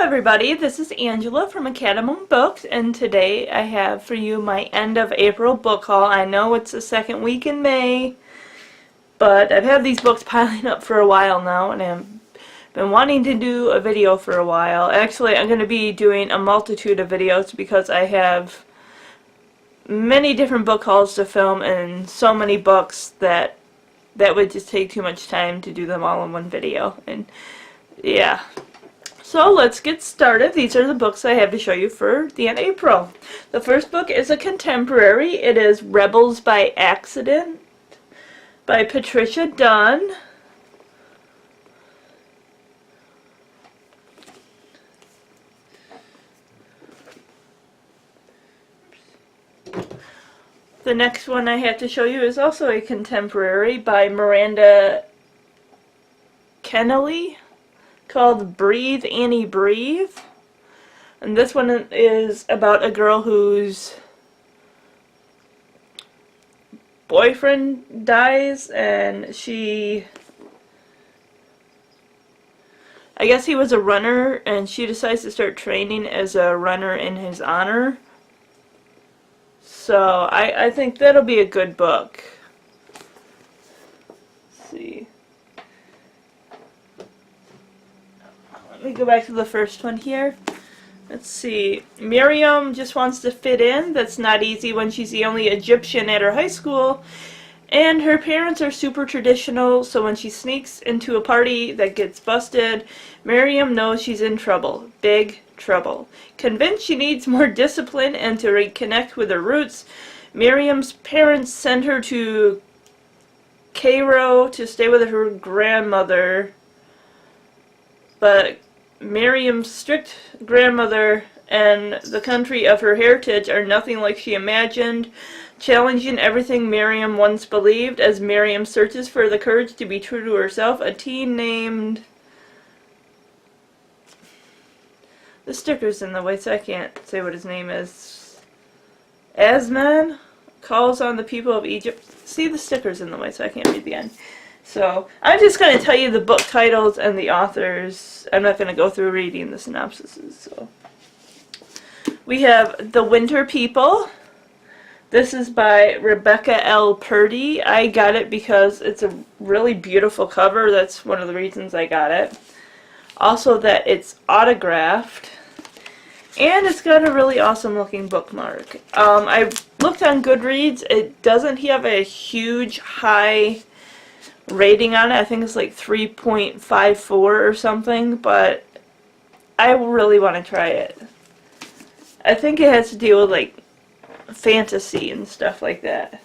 everybody, this is Angela from Academy Books, and today I have for you my end of April book haul. I know it's the second week in May, but I've had these books piling up for a while now, and I've been wanting to do a video for a while. Actually, I'm going to be doing a multitude of videos because I have many different book hauls to film and so many books that would just take too much time to do them all in one video. And yeah. So let's get started. These are the books I have to show you for the end of April. The first book is a contemporary. It is Rebels by Accident by Patrica Dunn. The next one I have to show you is also a contemporary by Miranda Kenneally, called Breathe Annie Breathe. And this one is about a girl whose boyfriend dies, and I guess he was a runner, and she decides to start training as a runner in his honor. So I think that'll be a good book. Let's see. Let me go back to the first one here. Let's see. Miriam just wants to fit in. That's not easy when she's the only Egyptian at her high school. And her parents are super traditional, so when she sneaks into a party that gets busted, Miriam knows she's in trouble. Big trouble. Convinced she needs more discipline and to reconnect with her roots, Miriam's parents send her to Cairo to stay with her grandmother. But Miriam's strict grandmother and the country of her heritage are nothing like she imagined, challenging everything Miriam once believed. As Miriam searches for the courage to be true to herself, a teen named... The sticker's in the way, so I can't say what his name is. Asman calls on the people of Egypt. See, the sticker's in the way, so I can't read the end. So, I'm just going to tell you the book titles and the authors. I'm not going to go through reading the synopsises. So, we have The Winter People. This is by Rebekah L. Purdy. I got it because it's a really beautiful cover. That's one of the reasons I got it. Also that it's autographed. And it's got a really awesome looking bookmark. I looked on Goodreads. It doesn't have a huge high rating on it. I think it's like 3.54 or something, but I really want to try it. I think it has to deal with like fantasy and stuff like that.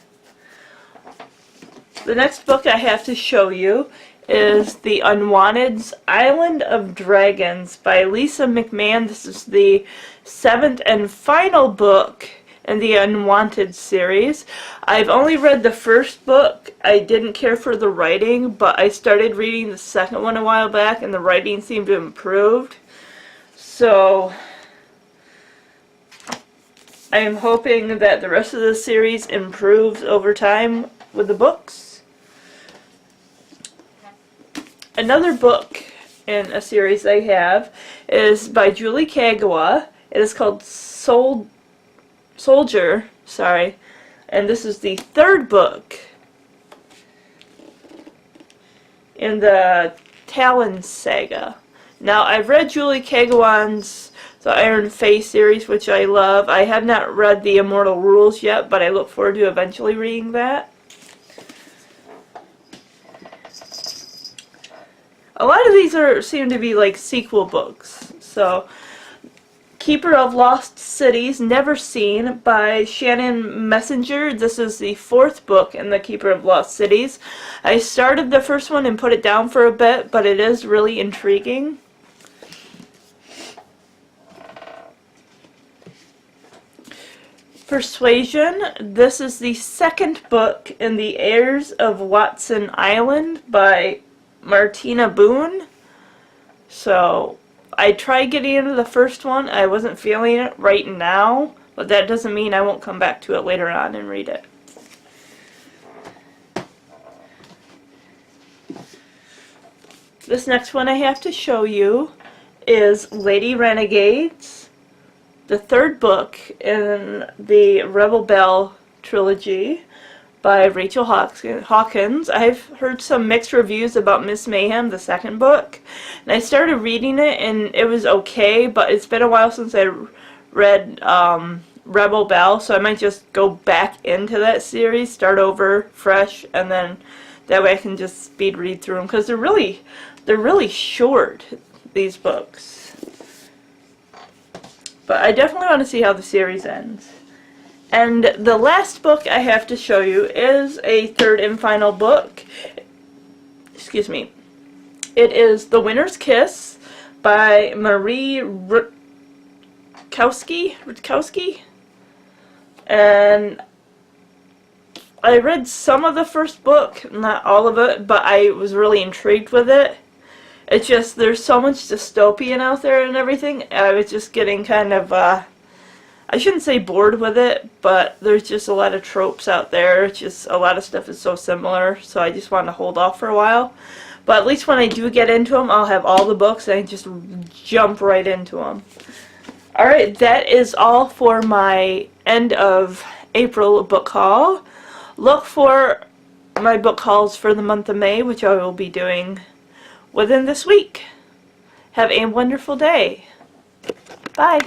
The next book I have to show you is The Unwanteds, Island of Dragons by Lisa McMann. This is the 7th and final book in the Unwanteds series. I've only read the first book. I didn't care for the writing, but I started reading the second one a while back, and the writing seemed to have improved. So I am hoping that the rest of the series improves over time with the books. Another book in a series I have is by Julie Kagawa. It is called Soldier, and this is the 3rd book in the Talon saga. Now, I've read Julie Kagawa's The Iron Face series, which I love. I have not read The Immortal Rules yet, but I look forward to eventually reading that. A lot of these seem to be like sequel books. So, Keeper of Lost Cities, Neverseen by Shannon Messenger. This is the 4th book in the Keeper of Lost Cities. I started the first one and put it down for a bit, but it is really intriguing. Persuasion. This is the 2nd book in the Heirs of Watson Island by Martina Boone. So I tried getting into the first one. I wasn't feeling it right now, but that doesn't mean I won't come back to it later on and read it. This next one I have to show you is Lady Renegades, the third book in the Rebel Belle trilogy by Rachel Hawkins. I've heard some mixed reviews about Miss Mayhem, the second book, and I started reading it and it was okay, but it's been a while since I read Rebel Belle, so I might just go back into that series, start over fresh, and then that way I can just speed read through them, because they're really short, these books. But I definitely want to see how the series ends. And the last book I have to show you is a third and final book. Excuse me. It is The Winter's Kiss by Marie Rutkoski. And I read some of the first book, not all of it, but I was really intrigued with it. It's just, there's so much dystopian out there and everything. I was just getting kind of, I shouldn't say bored with it, but there's just a lot of tropes out there. It's just, a lot of stuff is so similar, so I just want to hold off for a while. But at least when I do get into them, I'll have all the books and I just jump right into them. Alright, that is all for my end of April book haul. Look for my book hauls for the month of May, which I will be doing within this week. Have a wonderful day. Bye.